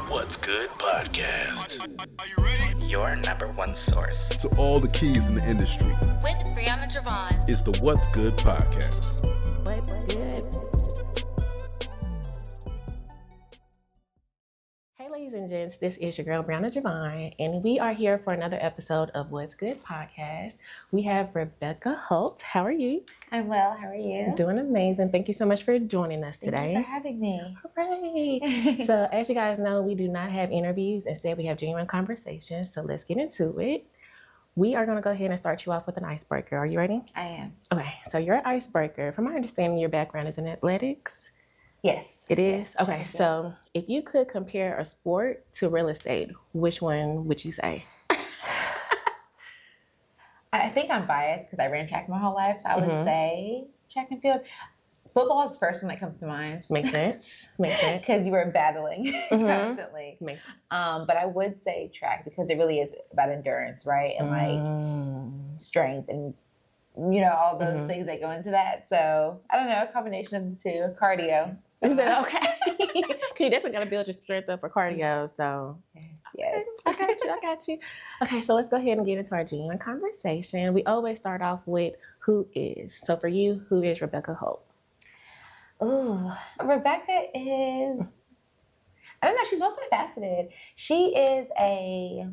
What's Good podcast. Are you ready? Your number one source to all the keys in the industry. With Brianna Jovahn. It's the What's Good podcast. What's good? Hey, ladies and gents, this is your girl, Brianna Jovahn, and we are here for another episode of What's Good podcast. We have Rebeka Holt. How are you? I'm well. How are you? Doing amazing. Thank you so much for joining us today. Thank you for having me. Hooray! So, as you guys know, we do not have interviews. Instead, we have genuine conversations. So, let's get into it. We are going to go ahead and start you off with an icebreaker. Are you ready? I am. Okay. So, your icebreaker, from my understanding, your background is in athletics. Yes. It is? Yeah. Okay, so if you could compare a sport to real estate, which one would you say? I think I'm biased because I ran track my whole life, so I would say track and field. Football is the first one that comes to mind. Makes sense. Makes sense. Because you were battling constantly. Makes sense. But I would say track because it really is about endurance, right? And like strength and all those things that go into that. So I don't know, a combination of the two. Cardio. You said, okay. You definitely got to build your strength up for cardio. Yes. So Yes. I got you. Okay, so let's go ahead and get into our genuine conversation. We always start off with who is. So for you, who is Rebeka Holt? Ooh, Rebeka is, I don't know, she's multifaceted. She is a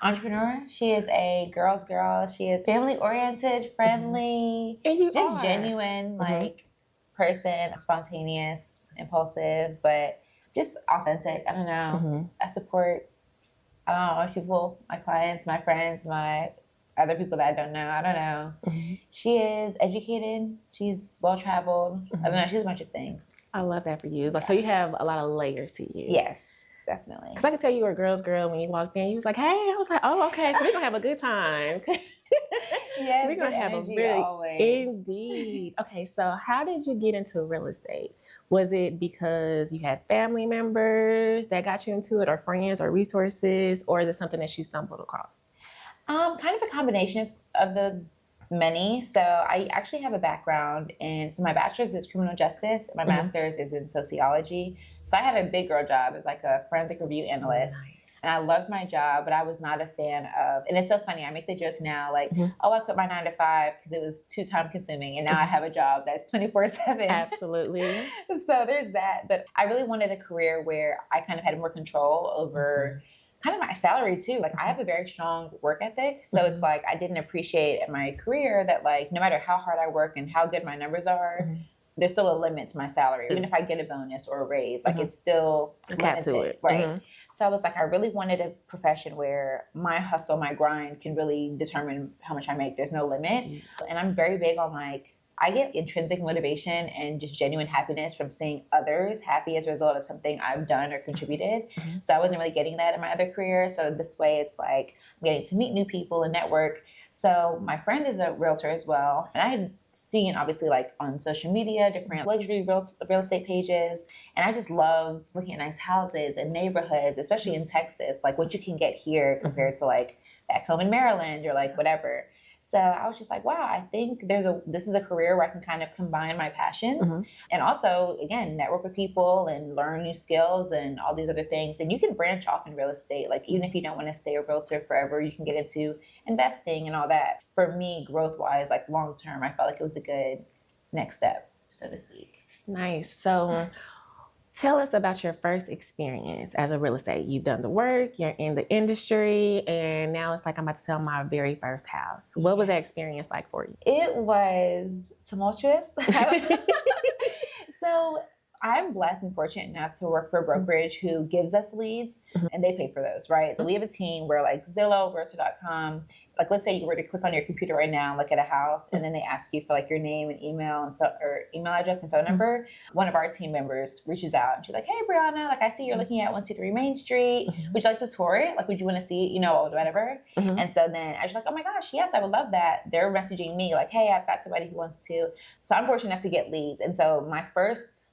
entrepreneur. She is a girl's girl. She is family oriented, friendly, And you just are. genuine, like person, spontaneous, impulsive, but just authentic. I don't know. I support, people, my clients, my friends, my other people that I don't know. I don't know. She is educated. She's well-traveled. I don't know. She's a bunch of things. I love that for you. So you have a lot of layers to you. Yes, definitely. Because I could tell you were a girl's girl when you walked in. You was like, hey. I was like, oh, okay. So we're going to have a good time. Yes, we're going to have a energy really, always. Indeed. Okay, so how did you get into real estate? Was it because you had family members that got you into it, or friends or resources, or is it something that you stumbled across? Kind of a combination of the many. So I actually have a background so my bachelor's is criminal justice. My master's is in sociology. So I had a big girl job as like a forensic review analyst. Nice. And I loved my job, but I was not a fan of, and it's so funny, I make the joke now, like, I quit my 9 to 5 because it was too time consuming. And now I have a job that's 24/7. Absolutely. So there's that. But I really wanted a career where I kind of had more control over kind of my salary too. Like I have a very strong work ethic. So it's like, I didn't appreciate in my career that like, no matter how hard I work and how good my numbers are, there's still a limit to my salary. Even if I get a bonus or a raise, like it's still Cap to limited, it. right? So I was like, I really wanted a profession where my hustle, my grind can really determine how much I make. There's no limit. And I'm very big on like, I get intrinsic motivation and just genuine happiness from seeing others happy as a result of something I've done or contributed. So I wasn't really getting that in my other career. So this way it's like I'm getting to meet new people and network. So my friend is a realtor as well. And I had seen obviously like on social media, different luxury real estate pages. And I just loved looking at nice houses and neighborhoods, especially in Texas, like what you can get here compared to like back home in Maryland or like whatever. So I was just like, wow, I think this is a career where I can kind of combine my passions and also, again, network with people and learn new skills and all these other things. And you can branch off in real estate. Like even if you don't want to stay a realtor forever, you can get into investing and all that. For me, growth-wise, like long-term, I felt like it was a good next step, so to speak. Nice. So tell us about your first experience as a real estate. You've done the work, you're in the industry, and now it's like I'm about to sell my very first house. What was that experience like for you? It was tumultuous. So I'm blessed and fortunate enough to work for a brokerage who gives us leads and they pay for those, right? So we have a team where like Zillow, Realtor.com, like let's say you were to click on your computer right now and look at a house and then they ask you for like your name and email and or email address and phone number. One of our team members reaches out and she's like, hey, Brianna, like I see you're looking at 123 Main Street. Would you like to tour it? Like, would you want to see it? Whatever. And so then I was like, oh my gosh, yes, I would love that. They're messaging me like, hey, I've got somebody who wants to. So I'm fortunate enough to get leads. And so my first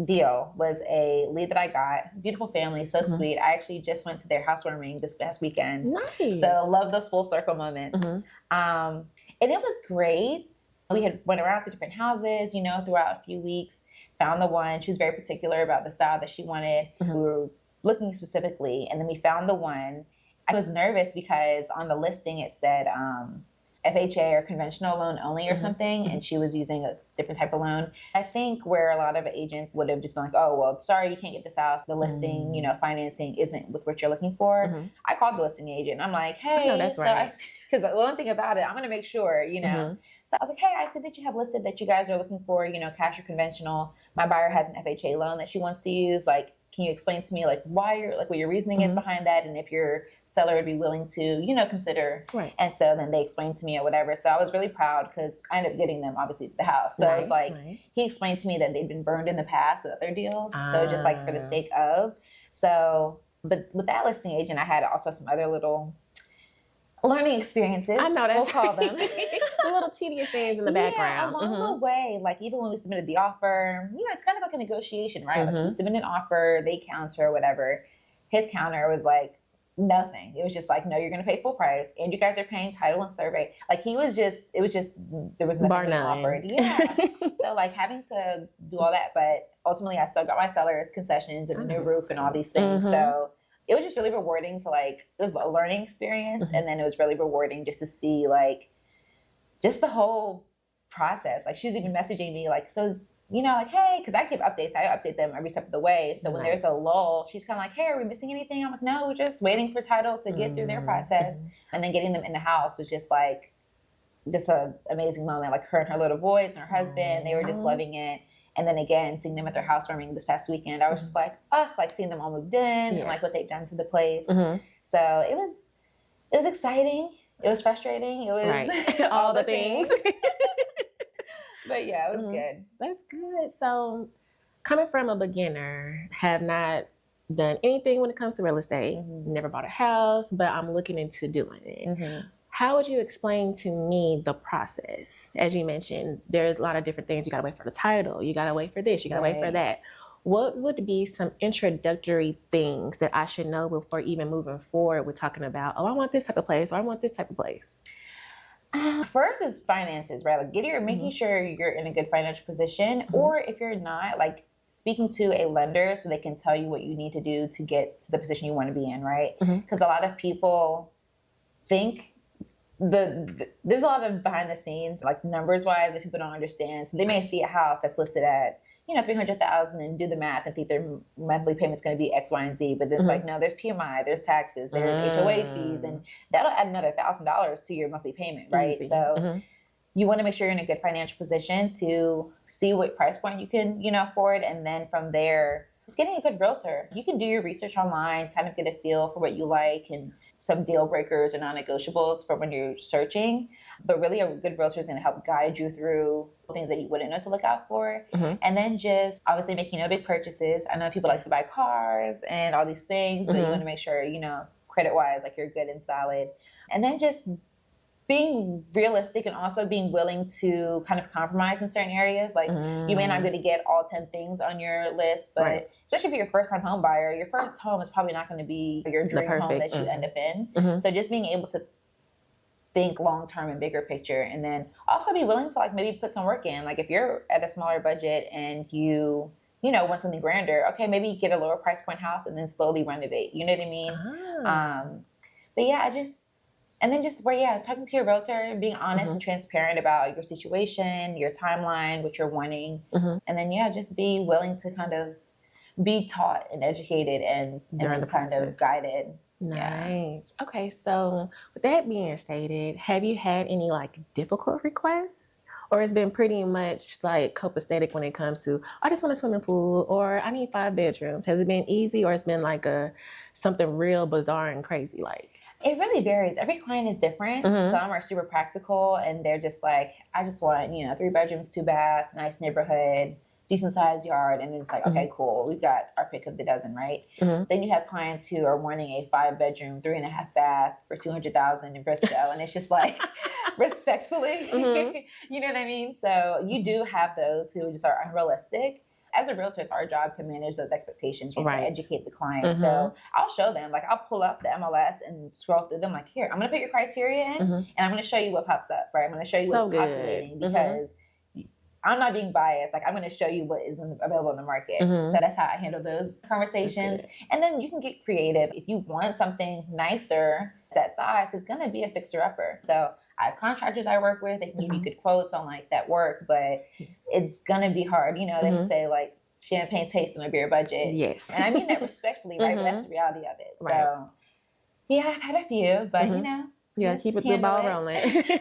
deal was a lead that I got. Beautiful family, so sweet. I actually just went to their housewarming this past weekend. Nice. So love those full circle moments. And it was great. We had went around to different houses, throughout a few weeks, found the one. She was very particular about the style that she wanted. We were looking specifically, and then we found the one. I was nervous because on the listing it said FHA or conventional loan only or something, and she was using a different type of loan. I think where a lot of agents would have just been like, oh, well, sorry, you can't get this house. The listing, financing isn't with what you're looking for. I called the listing agent. I'm like, hey, that's right. Because the one thing about it, I'm going to make sure, So I was like, hey, I see that you have listed that you guys are looking for, cash or conventional. My buyer has an FHA loan that she wants to use. Like, can you explain to me why you're what your reasoning is behind that, and if your seller would be willing to consider. Right. And so then they explained to me or whatever. So I was really proud because I ended up getting them obviously the house. So it's like he explained to me that they'd been burned in the past with other deals. So just for the sake of. So but with that listing agent, I had also some other little learning experiences. I know we'll call them. The little tedious things in the background. Along the way, even when we submitted the offer, it's kind of like a negotiation, right? Like we submit an offer, they counter or whatever. His counter was nothing. It was just no, you're going to pay full price, and you guys are paying title and survey. It was just there was nothing being offered. Yeah. So having to do all that, but ultimately I still got my seller's concessions and a new roof and all these things. So it was just really rewarding to it was a learning experience, and then it was really rewarding just to see just the whole process. She was even messaging me hey, because I give updates. I update them every step of the way. So when there's a lull, she's kind of like, hey, are we missing anything? I'm like, no, we're just waiting for title to get through their process. And then getting them in the house was just an amazing moment. Her and her little boys and her husband, they were just loving it. And then again, seeing them at their housewarming this past weekend, I was just seeing them all moved in and what they've done to the place. So it was exciting. It was frustrating. It was all the things. But yeah, it was good. That's good. So coming from a beginner, have not done anything when it comes to real estate, never bought a house, but I'm looking into doing it. How would you explain to me the process? As you mentioned, there's a lot of different things. You got to wait for the title. You got to wait for this. You got to wait for that. What would be some introductory things that I should know before even moving forward with talking about, oh, I want this type of place, or I want this type of place? First is finances, right? Making sure you're in a good financial position, or if you're not, speaking to a lender so they can tell you what you need to do to get to the position you want to be in, right? Because a lot of people think there's a lot of behind the scenes, numbers wise, that people don't understand. So they may see a house that's listed at $300,000 and do the math and think their monthly payment's going to be X, Y, and Z. But there's no, there's PMI, there's taxes, there's HOA fees, and that'll add another $1,000 to your monthly payment, right? Easy. So you want to make sure you're in a good financial position to see what price point you can, afford, and then from there, just getting a good realtor. You can do your research online, kind of get a feel for what you like and some deal breakers or non-negotiables for when you're searching. But really, a good realtor is going to help guide you through things that you wouldn't know to look out for. And then just obviously making no big purchases. I know people like to buy cars and all these things, but you want to make sure, credit-wise, you're good and solid. And then just being realistic and also being willing to kind of compromise in certain areas. You may not be able to get all 10 things on your list, but especially if you're a first-time home buyer, your first home is probably not going to be your dream home that you end up in. So just being able to think long-term and bigger picture, and then also be willing to maybe put some work in. If you're at a smaller budget and you want something grander, okay, maybe get a lower price point house and then slowly renovate. You know what I mean? But yeah, talking to your realtor, being honest and transparent about your situation, your timeline, what you're wanting. And then, just be willing to kind of be taught and educated and then kind of guided. Nice. Yeah. Okay, so with that being stated, have you had any difficult requests? Or it's been pretty much copacetic when it comes to, I just want a swimming pool, or I need 5 bedrooms. Has it been easy, or it's been something real bizarre and crazy It really varies. Every client is different. Some are super practical and they're just I just want, 3 bedrooms, 2 bath, nice neighborhood, decent sized yard. And then it's okay, cool. We've got our pick of the dozen, right? Then you have clients who are wanting a 5 bedroom, 3.5 bath for $200,000 in Frisco. And it's just respectfully, you know what I mean? So you do have those who just are unrealistic. As a realtor, it's our job to manage those expectations and Right. to educate the client. So I'll show them, like I'll pull up the MLS and scroll through them like, here, I'm going to put your criteria in and I'm going to show you what pops up, right? I'm going to show you what's So good. populating because I'm not being biased. Like I'm going to show you what is available in the market. So that's how I handle those conversations. And then you can get creative. If you want something nicer, that size, it's going to be a fixer-upper. So I have contractors I work with. They can give you good quotes on like that work, but it's going to be hard. You know, they can say like champagne taste on a beer budget. Yes. And I mean that respectfully, right? But that's the reality of it. Right. So yeah, I've had a few, but you know. Yeah, just keep the handle ball it. rolling.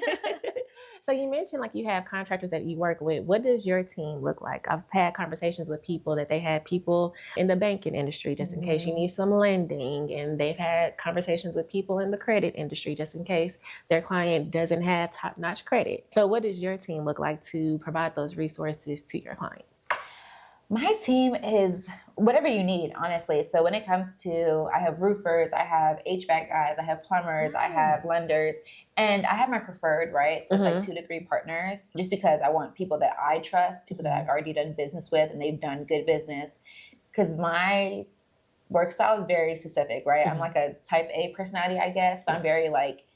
So you mentioned like you have contractors that you work with. What does your team look like? I've had conversations with people that they had people in the banking industry just in case you need some lending. And they've had conversations with people in the credit industry just in case their client doesn't have top-notch credit. So what does your team look like to provide those resources to your clients? My team is whatever you need, honestly. So when it comes to, I have roofers, I have HVAC guys, I have plumbers, I have lenders, and I have my preferred, right? So it's like 2 to 3 partners, just because I want people that I trust, people that I've already done business with, and they've done good business. Because my work style is very specific, right? I'm like a type A personality, I guess. So I'm very like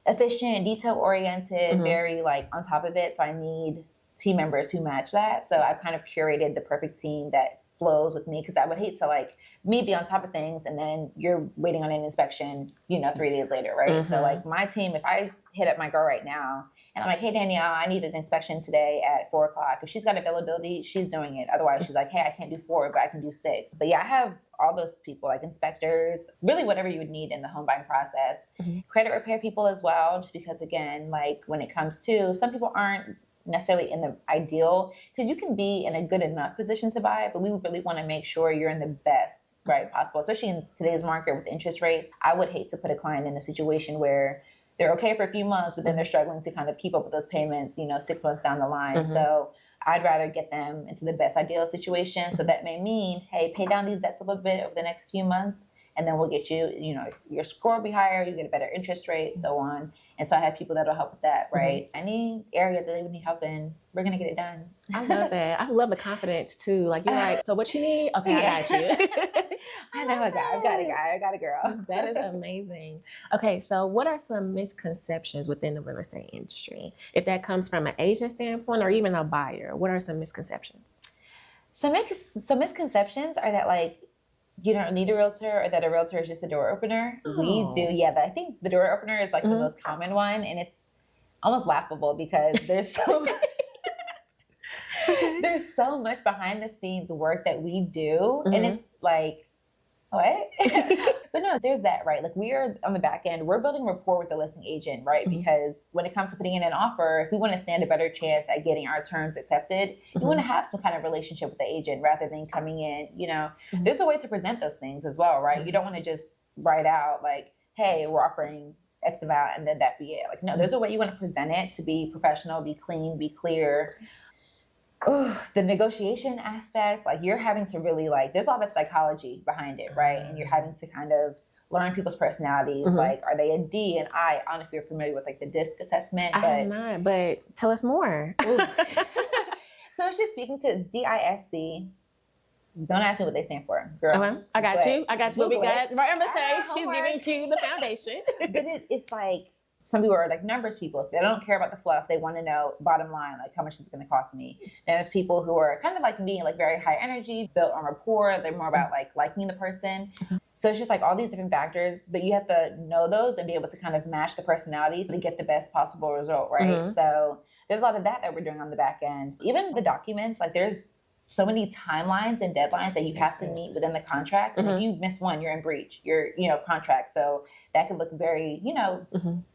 efficient, detail oriented, very like on top of it. So I need team members who match that. So I've kind of curated the perfect team that flows with me, because I would hate to like me be on top of things and then you're waiting on an inspection, you know, 3 days later, right? So like my team, if I hit up my girl right now and I'm like, hey Danielle, I need an inspection today at 4 o'clock. If she's got availability, she's doing it. Otherwise she's like, hey, I can't do 4, but I can do 6. But yeah, I have all those people, like inspectors, really whatever you would need in the home buying process. Credit repair people as well, just because again, like when it comes to, some people aren't necessarily in the ideal, because you can be in a good enough position to buy it, but we really want to make sure you're in the best possible, especially in today's market with interest rates. I would hate to put a client in a situation where they're okay for a few months, but then they're struggling to kind of keep up with those payments, you know, 6 months down the line. So I'd rather get them into the best ideal situation. So that may mean, hey, pay down these debts a little bit over the next few months, and then we'll get you, you know, your score will be higher, you get a better interest rate, so on. And so I have people that'll help with that, right? Any area that they would need help in, we're going to get it done. I love that. I love the confidence too. Like you're like, so what you need? Okay, I got you. I know a guy. I've got a guy. I got a girl. That is amazing. Okay, so what are some misconceptions within the real estate industry? If that comes from an agent standpoint or even a buyer, what are some misconceptions? So misconceptions are that like, you don't need a realtor, or that a realtor is just a door opener. We do. Yeah, I think the door opener is like the most common one, and it's almost laughable because there's so there's so much behind the scenes work that we do, and it's like, what? But no, there's that, right? Like we are on the back end, we're building rapport with the listing agent, right? Because when it comes to putting in an offer, if we want to stand a better chance at getting our terms accepted, you want to have some kind of relationship with the agent rather than coming in, you know, there's a way to present those things as well, right? You don't want to just write out like, hey, we're offering X amount and then that be it. Like, no, there's a way you want to present it to be professional, be clean, be clear. The negotiation aspect, like you're having to really like, there's a lot of psychology behind it, right? And you're having to kind of learn people's personalities. Like, are they a D and I? I don't know if you're familiar with like the DISC assessment. I am not, but tell us more. So it's just speaking to, it's DISC. Don't ask me what they stand for, girl. Okay. I got you. What we got. Right, I'm gonna say she's homework. giving you the foundation. But it's like, some people are like numbers people. They don't care about the fluff. They want to know bottom line, like how much it's going to cost me. Then there's people who are kind of like me, like very high energy, built on rapport. They're more about like liking the person. So it's just like all these different factors, but you have to know those and be able to kind of match the personalities to get the best possible result, right? So there's a lot of that we're doing on the back end. Even the documents, like there's so many timelines and deadlines that you have to meet within the contract. And if you miss one, you're in breach, contract. So that could look very,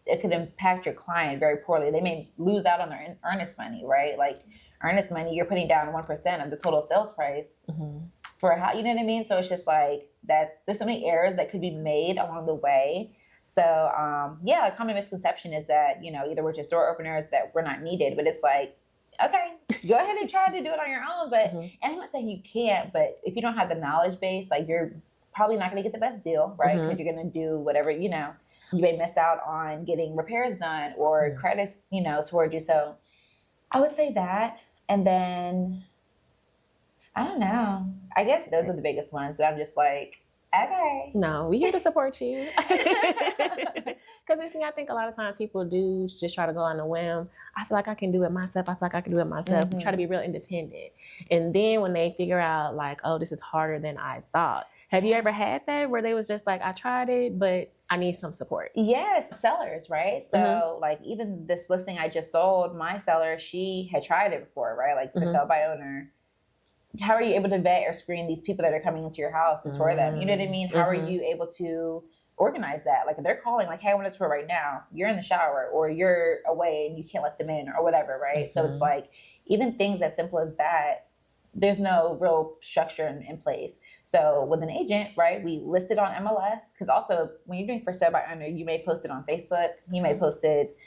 it could impact your client very poorly. They may lose out on their earnest money, right? Like earnest money, you're putting down 1% of the total sales price for a house, you know what I mean? So it's just like that, there's so many errors that could be made along the way. So a common misconception is that, either we're just door openers, that we're not needed, but it's like, okay, go ahead and try to do it on your own. But, and I'm not saying you can't, but if you don't have the knowledge base, like you're probably not going to get the best deal, right? Because you're going to do whatever, you may miss out on getting repairs done or credits, towards you. So I would say that. And then I don't know. I guess those are the biggest ones that I'm just like, okay. No, we here to support you. Because I think a lot of times people do just try to go on a whim. I feel like I can do it myself. I feel like I can do it myself. Try to be real independent. And then when they figure out like, oh, this is harder than I thought. Have you ever had that where they was just like, I tried it, but I need some support? Yes, sellers, right? So like even this listing I just sold, my seller, she had tried it before, right? Like for sale by owner. How are you able to vet or screen these people that are coming into your house? It's for them. You know what I mean? How are you able to organize that? Like if they're calling like, hey, I want a tour right now. You're in the shower or you're away and you can't let them in or whatever, right? So it's like even things as simple as that, there's no real structure in place. So with an agent, right, we list it on MLS because also when you're doing for sale by owner, you may post it on Facebook. You may post it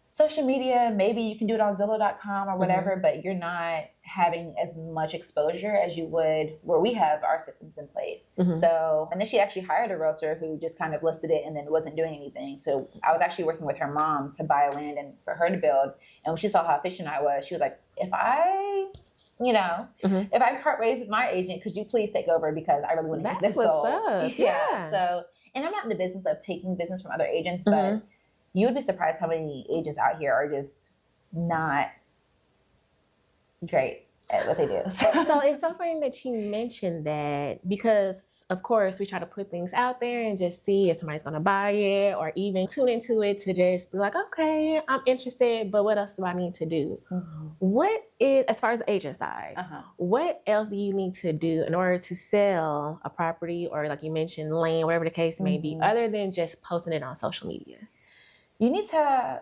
social media. Maybe you can do it on Zillow.com or whatever, but you're not having as much exposure as you would where we have our systems in place. So, and then she actually hired a realtor who just kind of listed it and then wasn't doing anything. So I was actually working with her mom to buy land and for her to build. And when she saw how efficient I was, she was like, if I part ways with my agent, could you please take over because I really want to get this sold. Up. Yeah. So, and I'm not in the business of taking business from other agents, but you would be surprised how many agents out here are just not great at what they do. So it's so funny that you mentioned that because, of course, we try to put things out there and just see if somebody's going to buy it or even tune into it to just be like, okay, I'm interested, but what else do I need to do? What is, as far as the agent side, what else do you need to do in order to sell a property or like you mentioned, land, whatever the case may be, other than just posting it on social media? You need to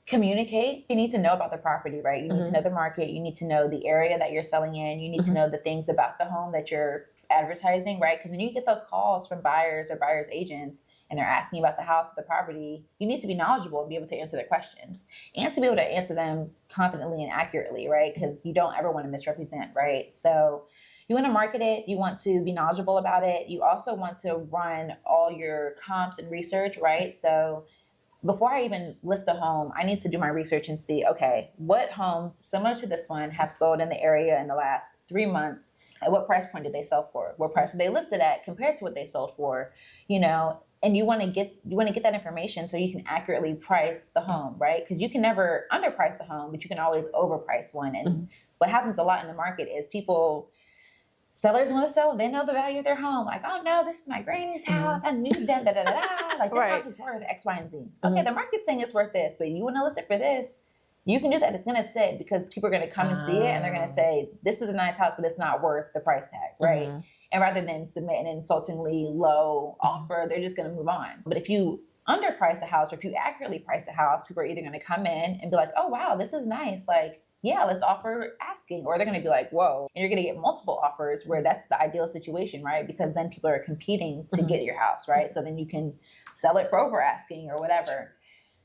communicate. You need to know about the property, right? You need to know the market. You need to know the area that you're selling in. You need to know the things about the home that you're advertising, right? Because when you get those calls from buyers or buyers agents and they're asking about the house or the property, you need to be knowledgeable and be able to answer their questions and to be able to answer them confidently and accurately, right? Because you don't ever want to misrepresent, right? So you want to market it. You want to be knowledgeable about it. You also want to run all your comps and research, right? So before I even list a home, I need to do my research and see, okay, what homes similar to this one have sold in the area in the last 3 months? At what price point did they sell for? What price were they listed at compared to what they sold for? You know, and you want to get that information so you can accurately price the home, right? Because you can never underprice a home, but you can always overprice one. And what happens a lot in the market is sellers want to sell. They know the value of their home. Like, oh no, this is my granny's house. I knew that. Like this house is worth X, Y, and Z. Okay, the market's saying it's worth this, but you want to list it for this. You can do that. It's going to sit because people are going to come and see it, and they're going to say, "This is a nice house, but it's not worth the price tag," right? And rather than submit an insultingly low offer, they're just going to move on. But if you underprice a house, or if you accurately price a house, people are either going to come in and be like, "Oh wow, this is nice." Like, yeah, let's offer asking. Or they're going to be like, whoa. And you're going to get multiple offers where that's the ideal situation, right? Because then people are competing to get your house, right? So then you can sell it for over asking or whatever.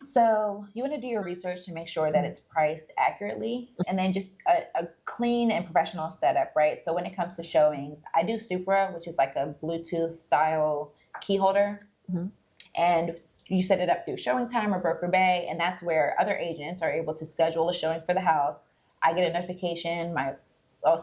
So you want to do your research to make sure that it's priced accurately and then just a clean and professional setup, right? So when it comes to showings, I do Supra, which is like a Bluetooth style key holder. And you set it up through Showing Time or Broker Bay, and that's where other agents are able to schedule a showing for the house. I get a notification, my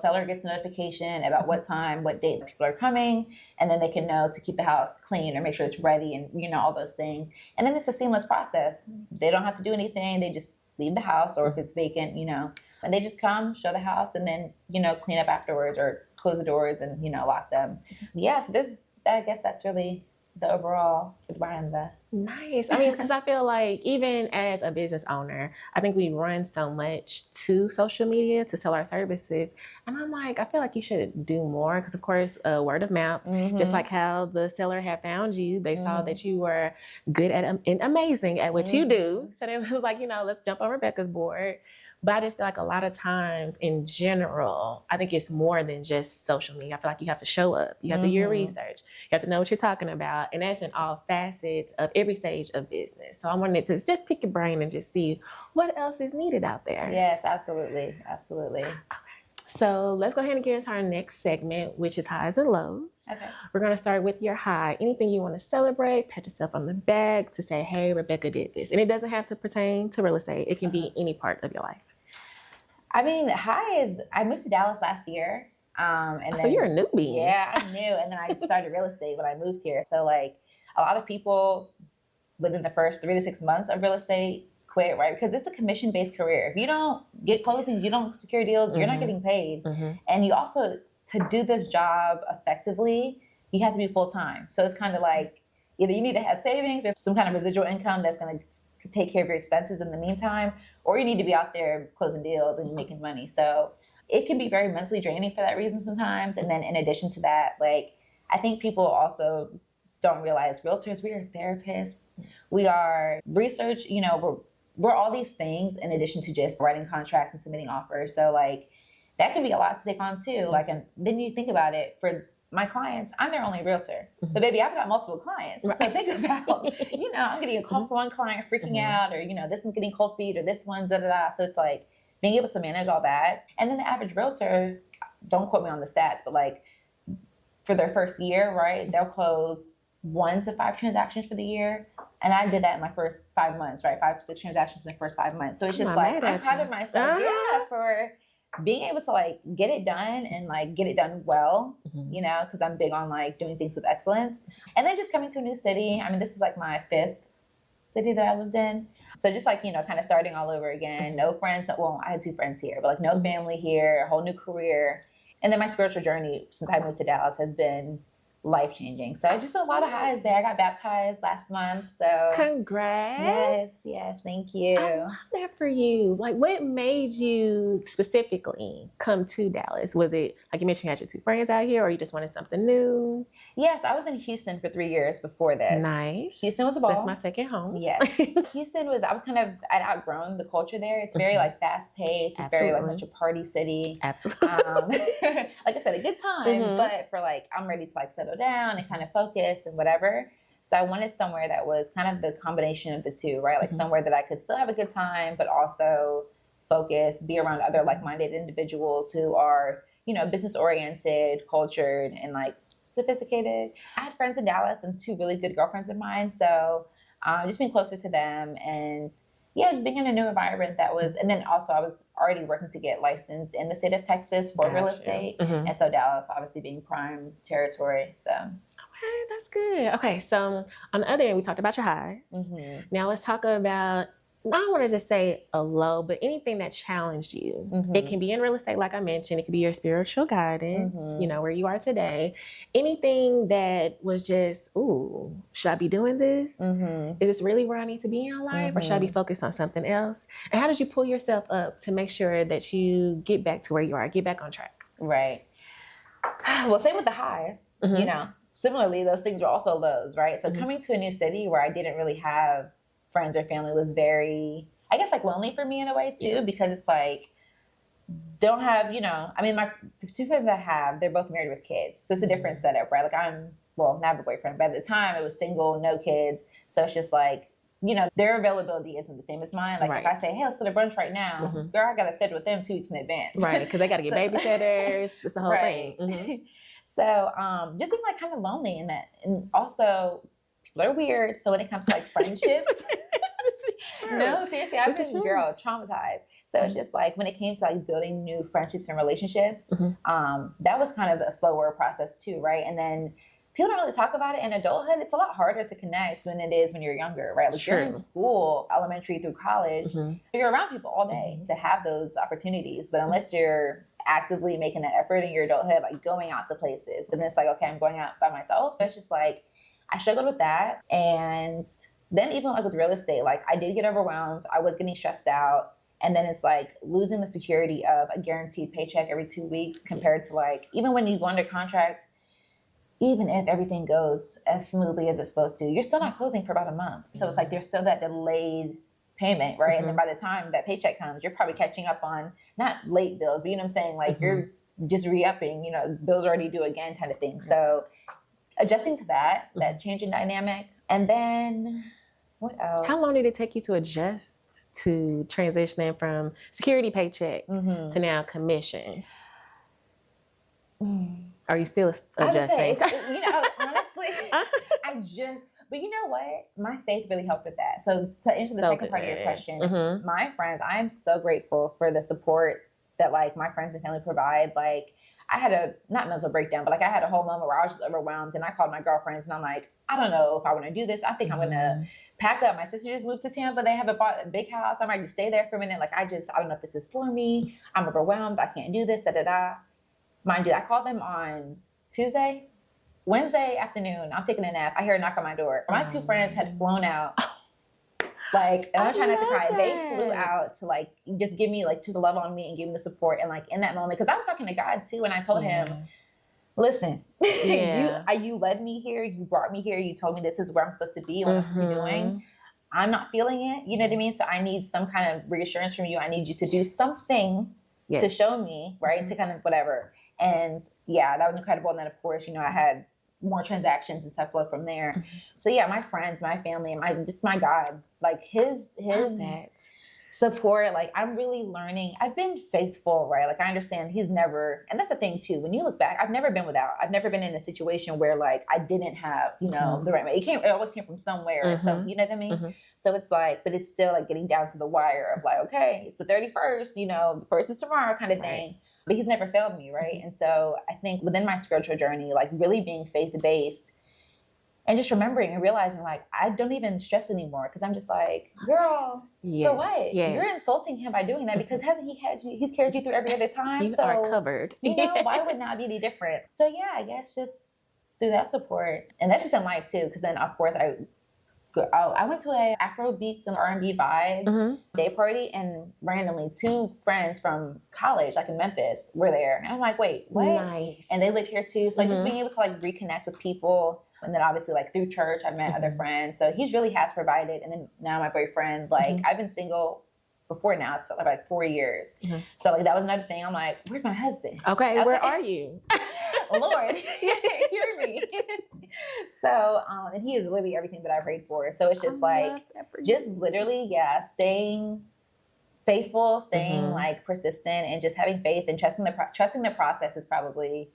seller gets a notification about what time, what date people are coming, and then they can know to keep the house clean or make sure it's ready and, you know, all those things. And then it's a seamless process. They don't have to do anything. They just leave the house, or if it's vacant, you know, and they just come, show the house, and then, you know, clean up afterwards or close the doors and, you know, lock them. Yeah, so I guess that's really the overall behind that. Nice. I mean, because I feel like even as a business owner, I think we run so much to social media to sell our services. And I'm like, I feel like you should do more because, of course, word of mouth, just like how the seller had found you, they saw that you were good at and amazing at what you do. So it was like, you know, let's jump on Rebeka's board. But I just feel like a lot of times in general, I think it's more than just social media. I feel like you have to show up. You have to do your research. You have to know what you're talking about. And that's in all facets of every stage of business. So I wanted to just pick your brain and just see what else is needed out there. Yes, absolutely. Absolutely. Okay. So let's go ahead and get into our next segment, which is highs and lows. Okay. We're going to start with your high. Anything you want to celebrate, pat yourself on the back to say, hey, Rebeka did this. And it doesn't have to pertain to real estate. It can be any part of your life. I mean, high is, I moved to Dallas last year. And So then, you're a newbie. Yeah, I'm new. And then I started real estate when I moved here. So like a lot of people within the first 3 to 6 months of real estate quit, right? Because it's a commission-based career. If you don't get closings, you don't secure deals, you're not getting paid. And you also, to do this job effectively, you have to be full-time. So it's kind of like either you need to have savings or some kind of residual income that's going to take care of your expenses in the meantime, or you need to be out there closing deals and making money. So it can be very mentally draining for that reason sometimes. And then in addition to that, like, I think people also don't realize realtors, we are therapists, we are research, we're all these things in addition to just writing contracts and submitting offers. So like that can be a lot to take on too. Like, and then you think about it, for my clients, I'm their only realtor, but baby, I've got multiple clients. Right. So think about, I'm getting a call from one client freaking out, or, this one's getting cold feet, or this one's da-da-da. So it's like being able to manage all that. And then the average realtor, don't quote me on the stats, but like for their first year, right, they'll close 1 to 5 transactions for the year. And I did that in my first 5 months, right? 5 to 6 transactions in the first 5 months. So it's just like, I'm proud of myself, for being able to like get it done and like get it done well, because I'm big on like doing things with excellence. And then just coming to a new city. I mean, this is like my 5th city that I lived in. So just like, kind of starting all over again. No friends, well, I had 2 friends here, but like no family here, a whole new career. And then my spiritual journey since I moved to Dallas has been life-changing. So I just feel a lot of highs there. I got baptized last month. So congrats. Yes, thank you. I love that for you. Like, what made you specifically come to Dallas? Was it, like you mentioned, you had your 2 friends out here, or you just wanted something new? Yes, I was in Houston for 3 years before this. Nice. Houston was a ball. That's my second home. Yes. I'd outgrown the culture there. It's very like fast-paced. It's very like much a party city. Absolutely. Like I said, a good time, but for like, I'm ready to like settle down and kind of focus and whatever. So I wanted somewhere that was kind of the combination of the two, right? Like somewhere that I could still have a good time, but also focus, be around other like-minded individuals who are, business-oriented, cultured, and like sophisticated. I had friends in Dallas and 2 really good girlfriends of mine. So just being closer to them and just being in a new environment and then also I was already working to get licensed in the state of Texas for real estate. And so Dallas obviously being prime territory. So. Okay, that's good. Okay, so on the other end, we talked about your highs. Now let's talk about, I don't want to just say a low, but anything that challenged you. It can be in real estate, like I mentioned. It could be your spiritual guidance, where you are today. Anything that was just, ooh, should I be doing this? Is this really where I need to be in life? Or should I be focused on something else? And how did you pull yourself up to make sure that you get back to where you are, get back on track? Right. Well, same with the highs, Similarly, those things were also lows, right? So coming to a new city where I didn't really have friends or family was very, I guess, like lonely for me in a way too, because it's like, don't have, the 2 friends I have, they're both married with kids. So it's a different setup, right? Like I'm, well, not a boyfriend, but at the time it was single, no kids. So it's just like, their availability isn't the same as mine. Like if I say, hey, let's go to brunch right now, girl, I got to schedule with them 2 weeks in advance. Right, because they got to get babysitters. It's the whole thing. So just being like kind of lonely in that. And also people are weird. So when it comes to like friendships, no, seriously, I've been traumatized. So it's just like when it came to like building new friendships and relationships, that was kind of a slower process too, right? And then people don't really talk about it in adulthood. It's a lot harder to connect than it is when you're younger, right? Like you're in school, elementary through college, you're around people all day to have those opportunities. But unless you're actively making that effort in your adulthood, like going out to places, but then it's like, okay, I'm going out by myself. It's just like, I struggled with that. And then even like with real estate, like I did get overwhelmed. I was getting stressed out. And then it's like losing the security of a guaranteed paycheck every 2 weeks compared to like, even when you go under contract, even if everything goes as smoothly as it's supposed to, you're still not closing for about a month. So it's like there's still that delayed payment, right? And then by the time that paycheck comes, you're probably catching up on not late bills, but you know what I'm saying? Like you're just re-upping, bills already due again kind of thing. So adjusting to that change in dynamic. And then what else? How long did it take you to adjust to transitioning from security paycheck to now commission? Are you still adjusting? Honestly, but you know what? My faith really helped with that. So to answer the second part of your question, my friends, I am so grateful for the support that like my friends and family provide. Like I had a, not mental breakdown, but like I had a whole moment where I was just overwhelmed, and I called my girlfriends and I'm like, I don't know if I want to do this. I think I'm going to pack up. My sister just moved to Tampa. They have bought a big house. I might just stay there for a minute. Like I don't know if this is for me. I'm overwhelmed. I can't do this, Mind you, I called them on Tuesday. Wednesday afternoon, I'm taking a nap. I hear a knock on my door. My two friends had flown out. Like, and I'm trying not to cry. They flew out to like just give me like to love on me and give me the support. And like in that moment, because I was talking to God too, and I told him, listen, you led me here, you brought me here, you told me this is where I'm supposed to be and what I'm supposed to be doing. I'm not feeling it. You know what I mean? So I need some kind of reassurance from you. I need you to do something to show me, right? To kind of whatever. And yeah, that was incredible. And then of course, I had more transactions and stuff flow from there. So yeah, my friends, my family, and my God, like his support, like I'm really learning. I've been faithful, right? Like I understand he's never, and that's the thing too, when you look back, I've never been without. I've never been in a situation where like I didn't have, the right way. It always came from somewhere. So you know what I mean? So it's like, but it's still like getting down to the wire of like, okay, it's the 31st, the first is tomorrow kind of thing. But he's never failed me, right? And so I think within my spiritual journey, like really being faith-based and just remembering and realizing like I don't even stress anymore because I'm just like, girl, for what? You're insulting him by doing that because he's carried you through every other time. You are covered. Why would not be any different? So yeah, I guess just through that support. And that's just in life too, because then of course I went to a Afro beats and R&B vibe day party, and randomly two friends from college, like in Memphis, were there. And I'm like, wait, what? Nice. And they live here too. So like just being able to like reconnect with people. And then obviously like through church, I've met other friends. So he really has provided. And then now my boyfriend, like I've been single before now, it's like 4 years. So like that was another thing. I'm like, where's my husband? Okay. Where are you? Lord, hear me. So, and he is literally everything that I prayed for. So it's just like, just literally, staying faithful, staying like persistent, and just having faith and trusting the process is probably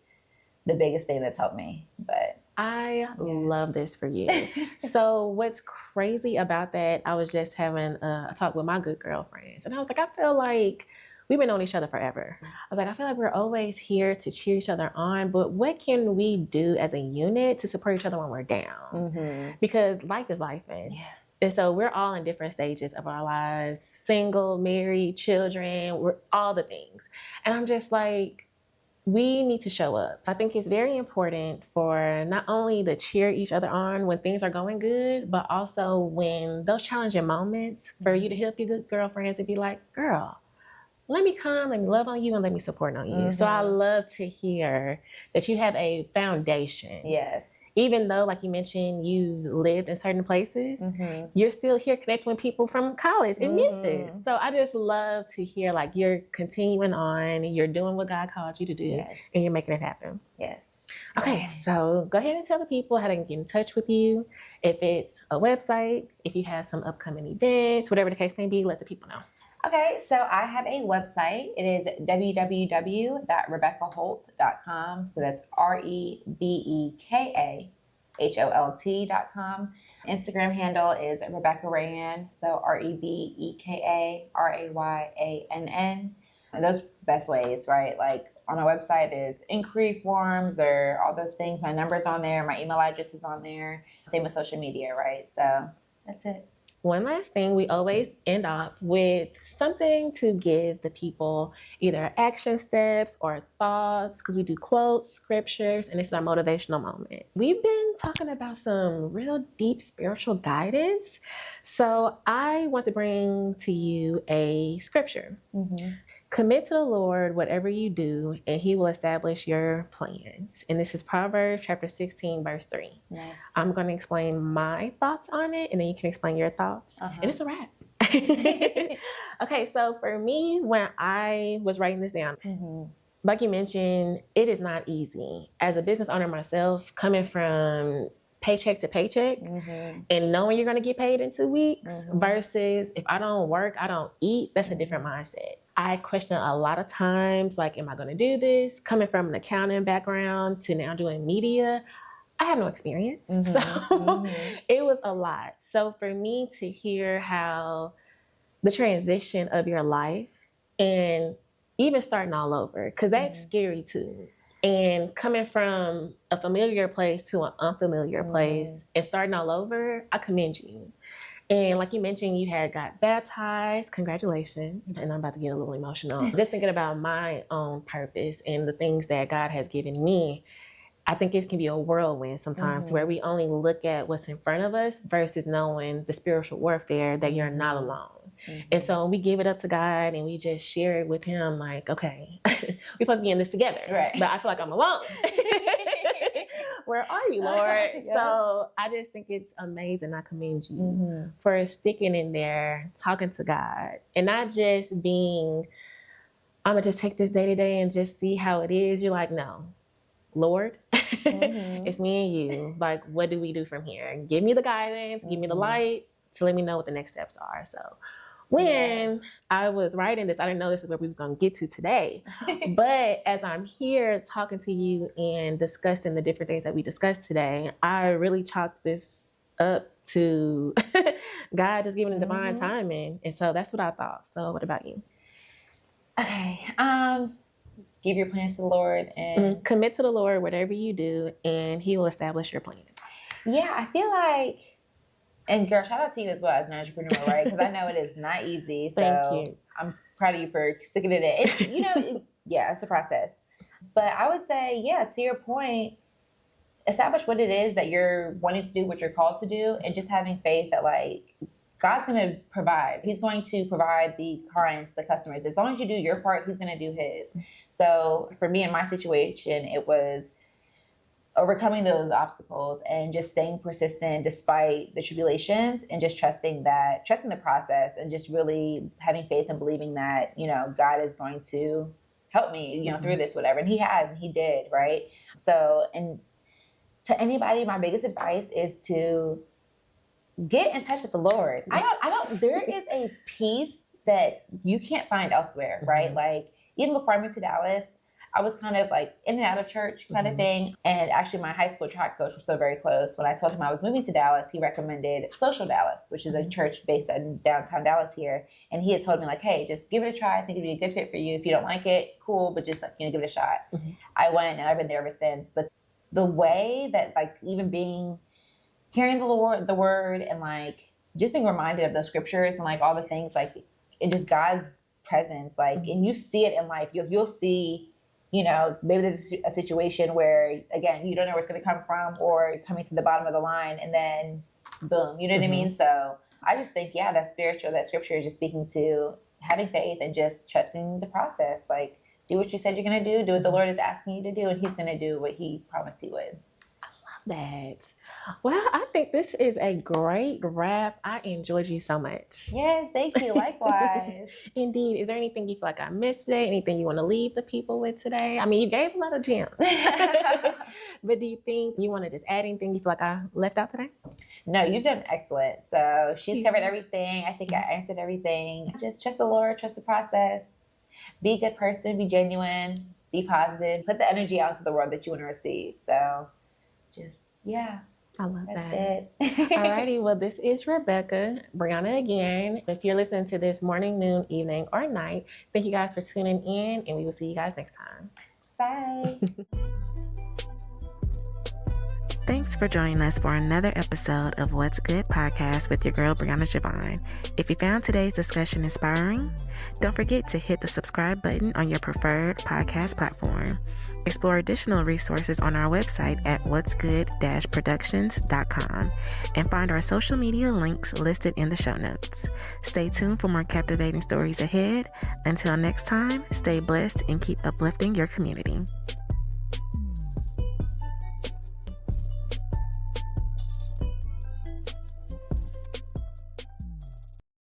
the biggest thing that's helped me. But I love this for you. So what's crazy about that, I was just having a talk with my good girlfriends, and I was like, I feel like we've been on each other forever. I was like, I feel like we're always here to cheer each other on, but what can we do as a unit to support each other when we're down? Because life is life. And so we're all in different stages of our lives, single, married, children, we're all the things. And I'm just like, we need to show up. I think it's very important for not only to cheer each other on when things are going good, but also when those challenging moments, for you to help your good girlfriends and be like, girl, let me come, let me love on you, and let me support on you. So I love to hear that you have a foundation. yes. Even though, like you mentioned, you lived in certain places, you're still here connecting with people from college in Memphis. So I just love to hear like you're continuing on, you're doing what God called you to do, and you're making it happen. Yes. Okay, so go ahead and tell the people how they can get in touch with you. If it's a website, if you have some upcoming events, whatever the case may be, let the people know. Okay, so I have a website. It is www.RebekaHolt.com. So that's RebekaHolt.com. Instagram handle is Rebeka Rayann. So RebekaRayann. And those best ways, right? Like on my website, there's inquiry forms or all those things. My number's on there. My email address is on there. Same with social media, right? So that's it. One last thing, we always end up with something to give the people, either action steps or thoughts, because we do quotes, scriptures, and it's our motivational moment. We've been talking about some real deep spiritual guidance. So I want to bring to you a scripture. Commit to the Lord whatever you do, and he will establish your plans. And this is Proverbs chapter 16, verse 3. Nice. I'm going to explain my thoughts on it, and then you can explain your thoughts. And it's a wrap. Okay, so for me, when I was writing this down, like you mentioned, it is not easy. As a business owner myself, coming from paycheck to paycheck and knowing you're going to get paid in 2 weeks versus if I don't work, I don't eat, that's a different mindset. I question a lot of times, like, am I going to do this? Coming from an accounting background to now doing media, I have no experience. So it was a lot. So for me to hear how the transition of your life and even starting all over, because that's scary too. And coming from a familiar place to an unfamiliar place and starting all over, I commend you. And like you mentioned, you had got baptized. Congratulations. And I'm about to get a little emotional. Just thinking about my own purpose and the things that God has given me, I think it can be a whirlwind sometimes where we only look at what's in front of us versus knowing the spiritual warfare that you're not alone. And so we give it up to God and we just share it with him like, okay, we're supposed to be in this together. Right. But I feel like I'm alone. Where are you, Lord? Yeah. So I just think it's amazing. I commend you for sticking in there, talking to God, and not just being, I'm going to just take this day to day and just see how it is. You're like, no, Lord, it's me and you. Like, what do we do from here? Give me the guidance, give me the light to let me know what the next steps are. So when I was writing this, I didn't know this is where we was going to get to today. But as I'm here talking to you and discussing the different things that we discussed today, I really chalked this up to God just giving the divine timing. And so that's what I thought. So what about you? Okay. Give your plans to the Lord and commit to the Lord, whatever you do, and he will establish your plans. Yeah, I feel like, and girl, shout out to you as well as an entrepreneur, right? Because I know it is not easy. So Thank you. I'm proud of you for sticking it in. It's a process. But I would say, to your point, establish what it is that you're wanting to do, what you're called to do, and just having faith that like God's going to provide. He's going to provide the clients, the customers. As long as you do your part, he's going to do his. So for me in my situation, it was overcoming those obstacles and just staying persistent despite the tribulations and just trusting the process and just really having faith and believing that, God is going to help me, through this, whatever. And he has, and he did, right? So, and to anybody, my biggest advice is to get in touch with the Lord. There is a peace that you can't find elsewhere, right? Like even before I moved to Dallas, I was kind of like in and out of church kind of thing. And actually my high school track coach was so very close. When I told him I was moving to Dallas, he recommended Social Dallas, which is a church based in downtown Dallas here. And he had told me like, hey, just give it a try. I think it'd be a good fit for you. If you don't like it, cool, but just like, give it a shot. I went and I've been there ever since. But the way that like even hearing the word and like just being reminded of the scriptures and like all the things like and just God's presence, like, and you see it in life, you'll see, maybe there's a situation where, again, you don't know where it's going to come from or you're coming to the bottom of the line and then boom, you know what I mean? So I just think, that scripture is just speaking to having faith and just trusting the process. Like, do what you said you're going to do what the Lord is asking you to do, and he's going to do what he promised he would. I love that. Well, I think this is a great wrap. I enjoyed you so much. Yes, thank you. Likewise. Indeed. Is there anything you feel like I missed today? Anything you want to leave the people with today? I mean, you gave a lot of gems. But do you think you want to just add anything you feel like I left out today? No, you've done excellent. So she's covered everything. I think I answered everything. Just trust the Lord, trust the process. Be a good person, be genuine, be positive. Put the energy out into the world that you want to receive. So just, I love that's that. it. Alrighty, well, this is Rebeka, Brianna again. If you're listening to this morning, noon, evening, or night, thank you guys for tuning in, and we will see you guys next time. Bye. Thanks for joining us for another episode of What's Good podcast with your girl, Brianna Jovahn. If you found today's discussion inspiring, don't forget to hit the subscribe button on your preferred podcast platform. Explore additional resources on our website at whatsgood-productions.com and find our social media links listed in the show notes. Stay tuned for more captivating stories ahead. Until next time, stay blessed and keep uplifting your community.